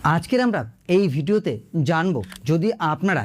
আজকের আমরা এই ভিডিওতে জানব যদি আপনারা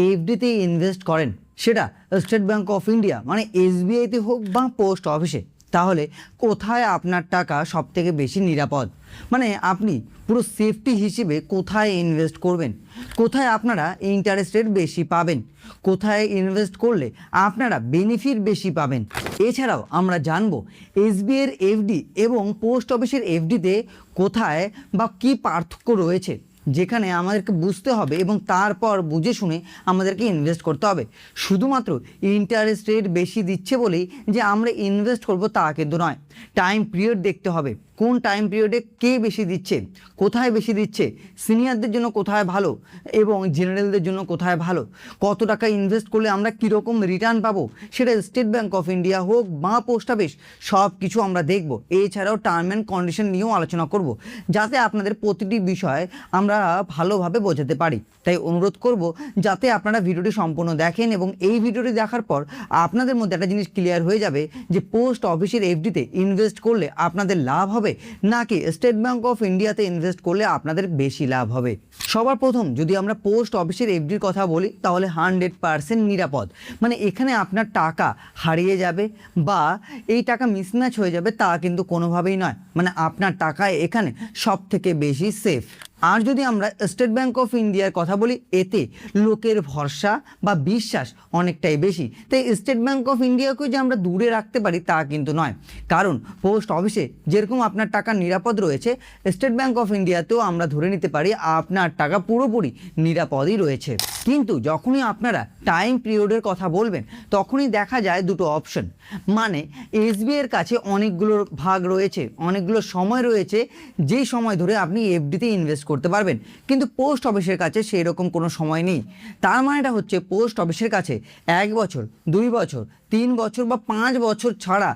এফডিতে ইনভেস্ট করেন, সেটা স্টেট ব্যাঙ্ক অফ ইন্ডিয়া মানে এসবিআইতে হোক বা পোস্ট অফিসে, তাহলে কোথায় আপনার টাকা সবথেকে বেশি নিরাপদ, মানে আপনি পুরো সেফটি হিসেবে কোথায় ইনভেস্ট করবেন, কোথায় আপনারা ইন্টারেস্ট রেট বেশি পাবেন, কোথায় ইনভেস্ট করলে আপনারা বেনিফিট বেশি পাবেন। এছাড়াও আমরা জানব এসবিআইয়ের এফডি এবং পোস্ট অফিসের এফডিতে কোথায় বা কী পার্থক্য রয়েছে, যেখানে আমাদেরকে বুঝতে হবে এবং তারপর বুঝে শুনে আমাদেরকে ইনভেস্ট করতে হবে। শুধুমাত্র ইন্টারেস্ট রেট বেশি দিচ্ছে বলেই যে আমরা ইনভেস্ট করব তা কিন্তু নয়। টাইম পিরিয়ড দেখতে হবে, কোন টাইম পিরিয়ডে কে বেশি দিচ্ছে, কোথায় বেশি দিচ্ছে, সিনিয়রদের জন্য কোথায় ভালো এবং জেনারেলদের জন্য কোথায় ভালো, কত টাকা ইনভেস্ট করলে আমরা কীরকম রিটার্ন পাবো, সেটা স্টেট ব্যাঙ্ক অফ ইন্ডিয়া হোক বা পোস্ট অফিস, সব কিছু আমরা দেখব। এছাড়াও টার্ম অ্যান্ড কন্ডিশন নিয়েও আলোচনা করব, যাতে আপনাদের প্রতিটি বিষয় আমরা ভালোভাবে বোঝাতে পারি। তাই অনুরোধ করব যাতে আপনারা ভিডিওটি সম্পূর্ণ দেখেন এবং এই ভিডিওটি দেখার পর আপনাদের মধ্যে একটা জিনিস ক্লিয়ার হয়ে যাবে যে পোস্ট অফিসের এফডিতে ইনভেস্ট করলে আপনাদের লাভ হবে নাকি স্টেট ব্যাঙ্ক অফ ইন্ডিয়াতে ইনভেস্ট করলে আপনাদের বেশি লাভ হবে। সবার প্রথম যদি আমরা পোস্ট অফিসের এফডির কথা বলি, তাহলে 100% নিরাপদ। মানে এখানে আপনার টাকা হারিয়ে যাবে বা এই টাকা মিসম্যাচ হয়ে যাবে তা কিন্তু কোনোভাবেই নয়। মানে আপনার টাকা এখানে সব থেকে বেশি সেফ। আর যদি আমরা স্টেট ব্যাঙ্ক অফ ইন্ডিয়ার কথা বলি, এতে লোকের ভরসা বা বিশ্বাস অনেকটাই বেশি। তাই স্টেট ব্যাঙ্ক অফ ইন্ডিয়াকে যে আমরা দূরে রাখতে পারি তা কিন্তু নয়, কারণ পোস্ট অফিসে যেরকম আপনার টাকা নিরাপদ রয়েছে, স্টেট ব্যাঙ্ক অফ ইন্ডিয়াতেও আমরা ধরে নিতে পারি আপনার টাকা পুরোপুরি নিরাপদই রয়েছে। কিন্তু যখনই আপনারা টাইম পিরিয়ডের কথা বলবেন, তখনই দেখা যায় দুটো অপশন। মানে এসবিআইয়ের কাছে অনেকগুলো ভাগ রয়েছে, অনেকগুলো সময় রয়েছে যেই সময় ধরে আপনি এফডিতে ইনভেস্ট করতে পারবেন, কিন্তু পোস্ট অফিসের কাছে সেই রকম কোনো সময় নেই। তার মানেটা হচ্ছে পোস্ট অফিসের কাছে 1 বছর, 2 বছর, 3 বছর বা 5 বছর ছাড়া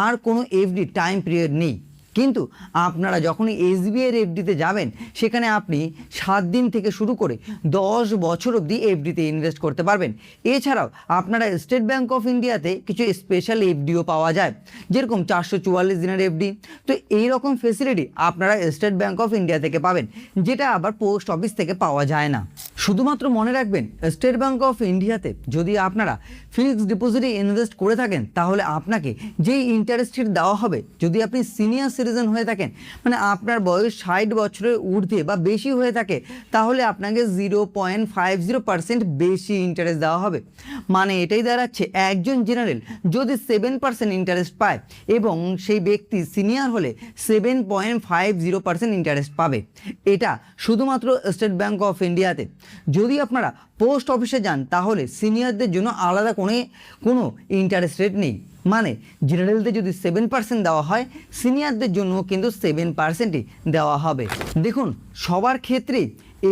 আর কোনো এফডি টাইম পিরিয়ড নেই। কিন্তু আপনারা যখনই এসবিআইয়ের এফডিতে যাবেন, সেখানে আপনি 7 দিন থেকে শুরু করে 10 বছর অবধি এফডিতে ইনভেস্ট করতে পারবেন। এছাড়াও আপনারা স্টেট ব্যাঙ্ক অফ ইন্ডিয়াতে কিছু স্পেশাল এফডিও পাওয়া যায়, যেরকম 444 দিনের এফডি। তো এই রকম ফেসিলিটি আপনারা স্টেট ব্যাঙ্ক অফ ইন্ডিয়া থেকে পাবেন, যেটা আবার পোস্ট অফিস থেকে পাওয়া যায় না। শুধুমাত্র মনে রাখবেন, স্টেট ব্যাঙ্ক অফ ইন্ডিয়াতে যদি আপনারা ফিক্সড ডিপোজিটে ইনভেস্ট করে থাকেন, তাহলে আপনাকে যেই ইন্টারেস্ট রেট দেওয়া হবে, যদি আপনি সিনিয়র সিটিজেন হয়ে থাকেন, মানে আপনার বয়স 60 বছরের ঊর্ধ্বে বা বেশি হয়ে থাকে, তাহলে আপনাকে 0.50% বেশি ইন্টারেস্ট দেওয়া হবে। মানে এটাই দাঁড়াচ্ছে, একজন জেনারেল যদি 7% ইন্টারেস্ট পায় এবং সেই ব্যক্তি সিনিয়র হলে 7.50% ইন্টারেস্ট পাবে। এটা শুধুমাত্র স্টেট ব্যাঙ্ক অফ ইন্ডিয়াতে। যদি আপনারা পোস্ট অফিসে যান, তাহলে সিনিয়রদের জন্য আলাদা কোনো ইন্টারেস্ট রেট নেই। মানে জেনারেলদের যদি 7% দেওয়া হয়, সিনিয়রদের জন্য কিন্তু 7%ই দেওয়া হবে। দেখুন, সবার ক্ষেত্রেই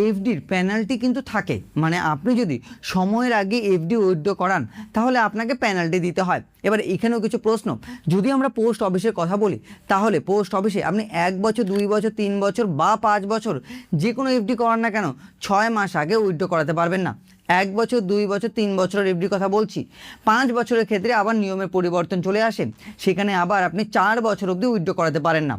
এফডির পেনাল্টি কিন্তু থাকে। মানে আপনি যদি সময়ের আগে এফডি উইথড্র করান, তাহলে আপনাকে পেনাল্টি দিতে হয়। এবার এখানেও কিছু প্রশ্ন। যদি আমরা পোস্ট অফিসের কথা বলি, তাহলে পোস্ট অফিসে আপনি 1 বছর, 2 বছর, 3 বছর বা 5 বছর যে কোনো এফডি করান না কেন, 6 মাস আগে উইথড্র করাতে পারবেন না। 1 বছর, 2 বছর, 3 বছরের এফডির কথা বলছি। 5 বছরের ক্ষেত্রে আবার নিয়মের পরিবর্তন চলে আসে, সেখানে আবার আপনি 4 বছর অবধি উইথড্র করাতে পারেন না।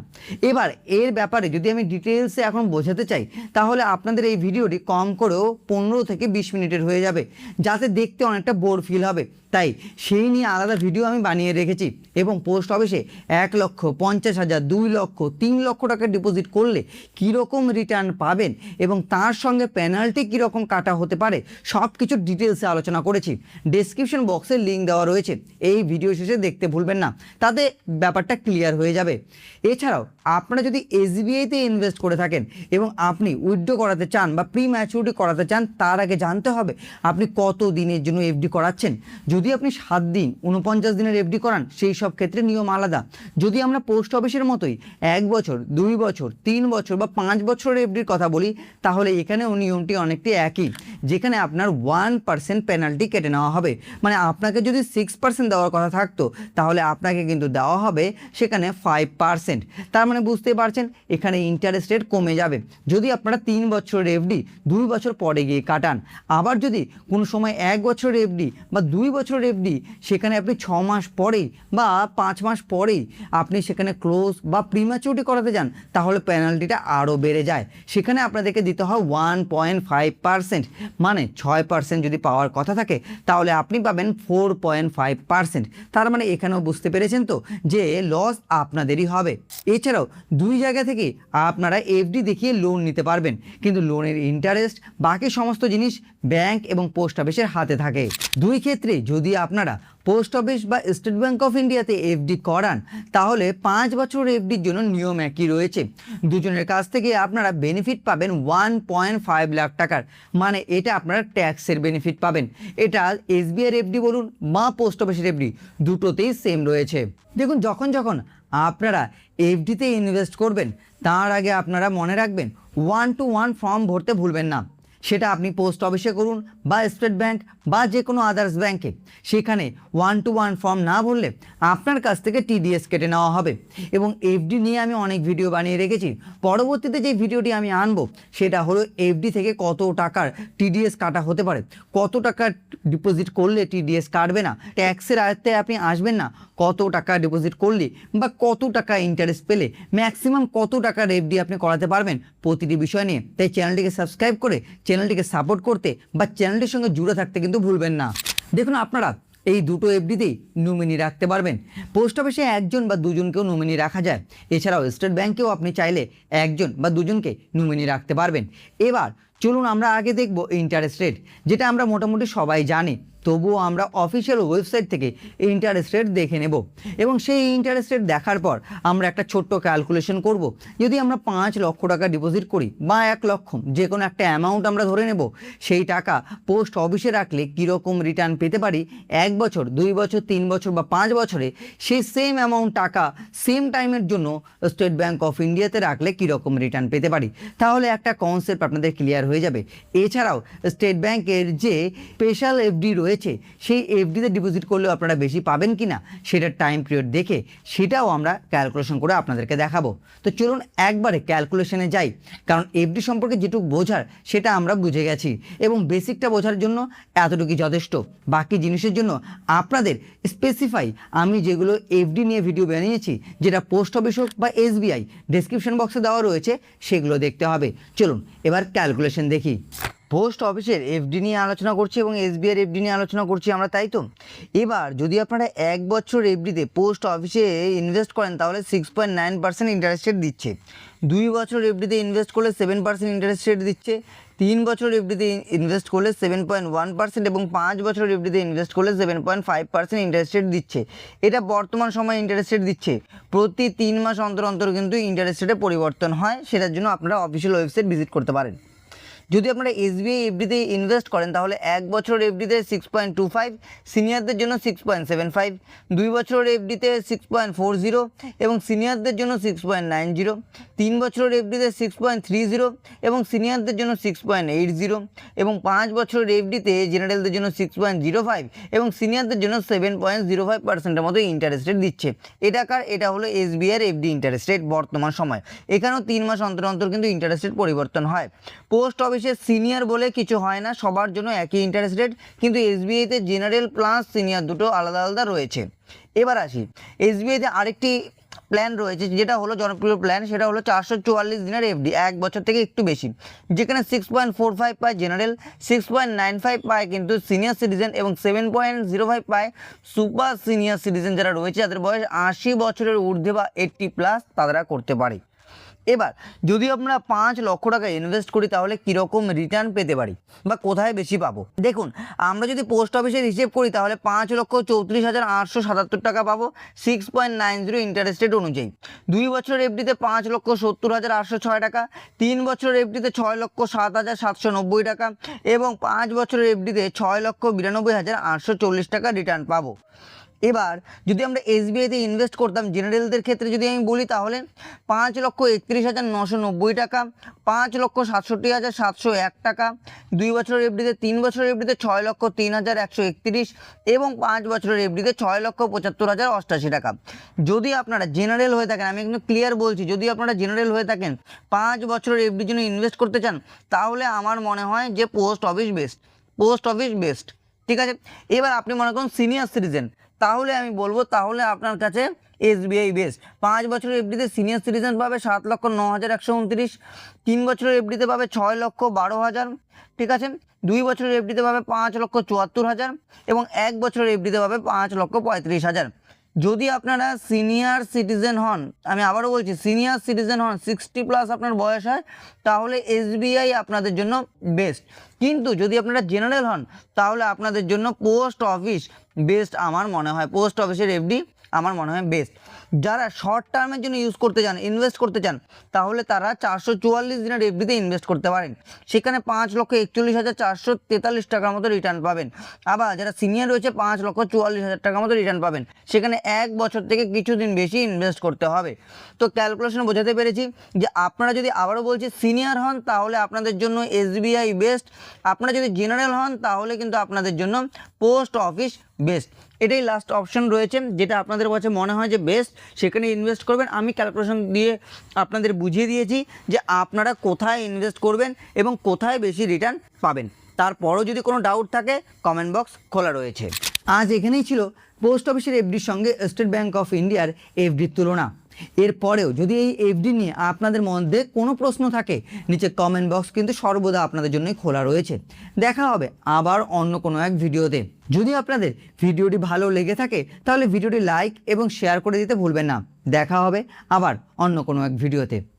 এবার এর ব্যাপারে যদি আমি ডিটেলসে এখন বোঝাতে চাই, তাহলে আপনাদের এই ভিডিওটি কম করেও 15 থেকে 20 মিনিটের হয়ে যাবে, যাতে দেখতে অনেকটা বোর ফিল হবে। তাই সেই নিয়ে আলাদা ভিডিও আমি বানিয়ে রেখেছি। এবং পোস্ট অফিসে 1,50,000, 2 লক্ষ, 3 লক্ষ টাকা ডিপোজিট করলে কীরকম রিটার্ন পাবেন এবং তার সঙ্গে পেনাল্টি কীরকম কাটা হতে পারে, সব কিছু ডিটেলসে আলোচনা করেছি। ডেসক্রিপশন বক্সে লিঙ্ক দেওয়া রয়েছে, এই ভিডিও শেষে দেখতে ভুলবেন না, তাতে ব্যাপারটা ক্লিয়ার হয়ে যাবে। এছাড়াও আপনারা যদি এসবিআইতে ইনভেস্ট করে থাকেন এবং আপনি উইথড্র করাতে চান বা প্রি ম্যাচুরিটি করাতে চান, তার আগে জানতে হবে আপনি কত দিনের জন্য এফডি করাচ্ছেন। যদি আপনি 7 দিন, 49 দিনের এফডি করান, সেই সব ক্ষেত্রে নিয়ম আলাদা। যদি আমরা পোস্ট অফিসের মতোই 1 বছর, 2 বছর, 3 বছর বা 5 বছরের এফডির কথা বলি, তাহলে এখানেও নিয়মটি অনেকটি একই, যেখানে আপনার আপনার 1% পেনাল্টি কেটে নেওয়া হবে। মানে আপনাকে যদি 6% দেওয়ার কথা থাকতো তাহলে আপনাকে কিন্তু দেওয়া হবে সেখানে 5%। তার মানে বুঝতে পারছেন এখানে ইন্টারেস্ট রেট কমে যাবে। যদি আপনারা 3 বছরের এফডি 2 বছর পরে গিয়ে কাটান, আবার যদি কোনো সময় 1 বছরের এফডি বা 2 বছরের এফডি সেখানে আপনি 6 মাস পরেই বা 5 মাস পরেই আপনি সেখানে ক্লোজ বা প্রিম্যাচুরিটি করাতে যান, তাহলে পেনাল্টিটা আরও বেড়ে যায়। সেখানে আপনাদেরকে দিতে হয় 1.5%। মানে 6% যদি পাওয়ার কথা থাকে তাহলে আপনি পাবেন 4.5%। তার মানে এখানেও বুঝতে পেরেছেন তো যে লস আপনাদেরই হবে। এছাড়াও 2 জায়গা থেকে আপনারা এফডি দেখিয়ে লোন নিতে পারবেন, কিন্তু লোনের ইন্টারেস্ট বাকি সমস্ত জিনিস ব্যাংক এবং পোস্ট অফিসের হাতে থাকে। দুই ক্ষেত্রে যদি আপনারা পোস্ট অফিস বা স্টেট ব্যাংক অফ ইন্ডিয়াতে এফডি করান তাহলে 5 বছর এফডির জন্য নিয়ম একই রয়েছে। দুজনের কাছ থেকে আপনারা বেনিফিট পাবেন 1.5 লাখ টাকার। মানে এটা আপনারা ট্যাক্সের বেনিফিট পাবেন। এটা এসবিআই এফডি বলুন বা পোস্ট অফিসের এফডি, দুটোতেই সেম রয়েছে। দেখুন, যখন আপনারা এফডিতে ইনভেস্ট করবেন তার আগে আপনারা মনে রাখবেন 1 to 1 ফর্ম ভরতে ভুলবেন না। সেটা আপনি পোস্ট অফিসে করুন বা স্টেট ব্যাংক বা যে কোনো আদার্স ব্যাংকে, সেখানে 1 to 1 ফর্ম না ভরলে আপনার কাছ থেকে টিডিএস কেটে নেওয়া হবে। এবং এফডি নিয়ে আমি অনেক ভিডিও বানিয়ে রেখেছি। পরবর্তীতে যে ভিডিওটি আমি আনবো সেটা হলো এফডি থেকে কত টাকার টিডিএস কাটা হতে পারে, কত টাকা ডিপোজিট করলে টিডিএস কাটবে না, ট্যাক্সের আয়ত্তে আপনি আসবেন না, কত টাকা ডিপোজিট করলে বা কত টাকা ইন্টারেস্ট পেলে ম্যাক্সিমাম কত টাকার এফডি আপনি করাতে পারবেন, প্রতিটি বিষয় নিয়ে। তাই চ্যানেলটিকে সাবস্ক্রাইব করে চ্যানেলটিকে সাপোর্ট করতে বা চ্যানেলটির সঙ্গে জুড়ে থাকতে কিন্তু ভুলবেন না। দেখুন, আপনারা এই দুটো এফডিতেই নমিনি রাখতে পারবেন। পোস্ট অফিসে 1জন বা 2জনকেও নমিনি রাখা যায়। এছাড়াও স্টেট ব্যাংকেও আপনি চাইলে 1জন বা 2জনকে নমিনি রাখতে পারবেন। এবার চলুন আমরা আগে দেখব ইন্টারেস্ট রেট, যেটা আমরা মোটামুটি সবাই জানি, তবুও আমরা অফিসিয়াল ওয়েবসাইট থেকে ইন্টারেস্ট রেট দেখে নেব। এবং সেই ইন্টারেস্ট রেট দেখার পর আমরা একটা ছোট্ট ক্যালকুলেশন করব। যদি আমরা 5 লক্ষ টাকা ডিপোজিট করি বা 1 লক্ষ, যে কোনো একটা অ্যামাউন্ট আমরা ধরে নেব, সেই টাকা পোস্ট অফিসে রাখলে কীরকম রিটার্ন পেতে পারি, 1 বছর 2 বছর 3 বছর বা 5 বছরে সেই সেম অ্যামাউন্ট টাকা সেম টাইমের জন্য স্টেট ব্যাংক অফ ইন্ডিয়াতে রাখলে কীরকম রিটার্ন পেতে পারি, তাহলে একটা কনসেপ্ট আপনাদের ক্লিয়ার হয়ে যাবে। এছাড়াও স্টেট ব্যাংকের যে স্পেশাল এফডি রয়েছে সেই এফডিতে ডিপোজিট করলেও আপনারা বেশি পাবেন কিনা সেটার টাইম পিরিয়ড দেখে সেটাও আমরা ক্যালকুলেশন করে আপনাদেরকে দেখাবো। তো চলুন একবারে ক্যালকুলেশনে যাই, কারণ এফডি সম্পর্কে যেটুকু বোঝার সেটা আমরা বুঝে গেছি এবং বেসিকটা বোঝার জন্য এতটুকুই যথেষ্ট। বাকি জিনিসের জন্য আপনাদের স্পেসিফাই আমি যেগুলো এফডি নিয়ে ভিডিও বানিয়েছি, যেটা পোস্ট অফিস হোক বা এসবিআই, ডেসক্রিপশন বক্সে দেওয়া রয়েছে, সেগুলো দেখতে হবে। চলুন এবার ক্যালকুলেশন দেখি। পোস্ট অফিসের এফডি নিয়ে আলোচনা করছি এবং এসবিআইয়ের এফডি নিয়ে আলোচনা করছি আমরা, তাই তো। এবার যদি আপনারা 1 বছর এফডিতে পোস্ট অফিসে ইনভেস্ট করেন তাহলে 6.9% ইন্টারেস্ট রেট দিচ্ছে। 2 বছর এফডিতে ইনভেস্ট করলে 7% ইন্টারেস্ট রেট দিচ্ছে। 3 বছর এফডিতে ইনভেস্ট করলে 7.1% এবং 5 বছর এফডিতে ইনভেস্ট করলে 7.5% ইন্টারেস্ট রেট দিচ্ছে। এটা বর্তমান সময়ে ইন্টারেস্ট রেট দিচ্ছে। প্রতি 3 মাস অন্তর অন্তর কিন্তু ইন্টারেস্ট রেটে পরিবর্তন হয়, সেটার জন্য আপনারা অফিসিয়াল ওয়েবসাইট ভিজিট করতে পারেন। যদি আপনারা এসবিআই এফডিতে ইনভেস্ট করেন তাহলে 1 বছর এফডিতে 6.25, সিনিয়রদের জন্য 6.75, 2 বছর এফডিতে 6.40 এবং সিনিয়রদের জন্য 6.90, 3 বছর এফডিতে 6.30 এবং সিনিয়রদের জন্য 6.80 এবং 5 বছর এফডিতে জেনারেলদের জন্য 6.05 এবং সিনিয়রদের জন্য 7.05%-এর মতো ইন্টারেস্ট রেট দিচ্ছে। এটা হলো এসবিআইয়ের এফডি ইন্টারেস্ট রেট বর্তমান সময়। এখানেও 3 মাস অন্তর অন্তর কিন্তু ইন্টারেস্ট রেট পরিবর্তন হয়। পোস্ট অফিসে সিনিয়র বলে কিছু হয় না, সবার জন্য একই ইন্টারেস্ট রেট, কিন্তু এসবিআইতে জেনারেল প্লাস সিনিয়র দুটো আলাদা আলাদা রয়েছে। এবার আসি, এসবিআইতে আরেকটি প্ল্যান রয়েছে যেটা হলো জনপ্রিয় প্ল্যান, সেটা হলো 444 দিনের এফডি, 1 বছর থেকে একটু বেশি, যেখানে 6.45 পায় জেনারেল, 6.95 পায় কিন্তু সিনিয়র সিটিজেন এবং 7.05 পায় সুপার সিনিয়র সিটিজেন যারা রয়েছে, যাদের বয়স 80 বছরের ঊর্ধ্বে বা 80+, তারা করতে পারে। এবার যদি আমরা 5 লক্ষ টাকা ইনভেস্ট করি তাহলে কীরকম রিটার্ন পেতে পারি বা কোথায় বেশি পাবো। দেখুন, আমরা যদি পোস্ট অফিসের হিসেব করি তাহলে 5,34,877 টাকা পাবো 6.90 ইন্টারেস্ট রেট অনুযায়ী। 2 বছর এফডিতে 5,70,806 টাকা, 3 বছর এফডিতে 6,07,790 টাকা এবং 5 বছরের এফডিতে 6,92,840 টাকা রিটার্ন পাবো। এবার যদি আমরা এসবিআইতে ইনভেস্ট করতাম জেনারেলদের ক্ষেত্রে যদি আমি বলি, তাহলে 5,31,990 টাকা, 5,67,701 টাকা, 2 বছরের এফডিতে, 3 বছরের এফডিতে 6,03,131 এবং 5 বছরের এফডিতে 6,75,088 টাকা। যদি আপনারা জেনারেল হয়ে থাকেন, আমি কিন্তু ক্লিয়ার বলছি, যদি আপনারা জেনারেল হয়ে থাকেন 5 বছরের এফডির জন্য ইনভেস্ট করতে চান, তাহলে আমার মনে হয় যে পোস্ট অফিস বেস্ট। ঠিক আছে, এবার আপনি মনে করুন সিনিয়র সিটিজেন, তাহলে আমি বলবো তাহলে আপনার কাছে এসবিআই বেস্ট। 5 বছরের এফডিতে সিনিয়র সিটিজেন পাবে 7,09,129, 3 বছরের এফডিতে পাবে 6,12,000, ঠিক আছে, 2 বছরের এফডিতে পাবে 5,74,000 এবং 1 বছরের এফডিতে পাবে 5,35,000। যদি আপনারা সিনিয়র সিটিজেন হন, আমি আবারও বলছি সিনিয়র সিটিজেন হন, 60+ আপনার বয়স হয়, তাহলে এসবিআই আপনাদের জন্য বেস্ট। কিন্তু যদি আপনারা জেনারেল হন, তাহলে আপনাদের জন্য পোস্ট অফিস বেস্ট আমার মনে হয়, পোস্ট অফিসের এফডি আমার মনে হয় বেস্ট। যারা শর্ট টার্মের জন্য ইনভেস্ট করতে চান, তাহলে তারা 444 দিনের এফডিতে ইনভেস্ট করতে পারেন, সেখানে 5,41,443 টাকার মতো রিটার্ন পাবেন। আবার যারা সিনিয়র রয়েছে 5,44,000 টাকার মতো রিটার্ন পাবেন, সেখানে 1 বছর থেকে কিছুদিন বেশি ইনভেস্ট করতে হবে। তো ক্যালকুলেশন বোঝাতে পেরেছি যে আপনারা যদি, আবারও বলছি, সিনিয়র হন তাহলে আপনাদের জন্য এসবিআই বেস্ট, আপনারা যদি জেনারেল হন তাহলে কিন্তু আপনাদের জন্য পোস্ট অফিস বেস্ট। এটাই লাস্ট অপশন রয়েছে, যেটা আপনাদের কাছে মনে হয় যে বেস্ট, সেখানে ইনভেস্ট করবেন। আমি ক্যালকুলেশন দিয়ে আপনাদের বুঝিয়ে দিয়েছি যে আপনারা কোথায় ইনভেস্ট করবেন এবং কোথায় বেশি রিটার্ন পাবেন। তারপরও যদি কোনো ডাউট থাকে, কমেন্ট বক্স খোলা রয়েছে। আজ এখানেই ছিল পোস্ট অফিসের এফডির সঙ্গে স্টেট ব্যাঙ্ক অফ ইন্ডিয়ার এফডির তুলনা। এরপরেও যদি এই এফডি নিয়ে আপনাদের মধ্যে কোনো প্রশ্ন থাকে, নিচে কমেন্ট বক্স কিন্তু সর্বদা আপনাদের জন্যই খোলা রয়েছে। দেখা হবে আবার অন্য কোনো এক ভিডিওতে। যদি আপনাদের ভিডিওটি ভালো লেগে থাকে, তাহলে ভিডিওটি লাইক এবং শেয়ার করে দিতে ভুলবেন না। দেখা হবে আবার অন্য কোনো এক ভিডিওতে।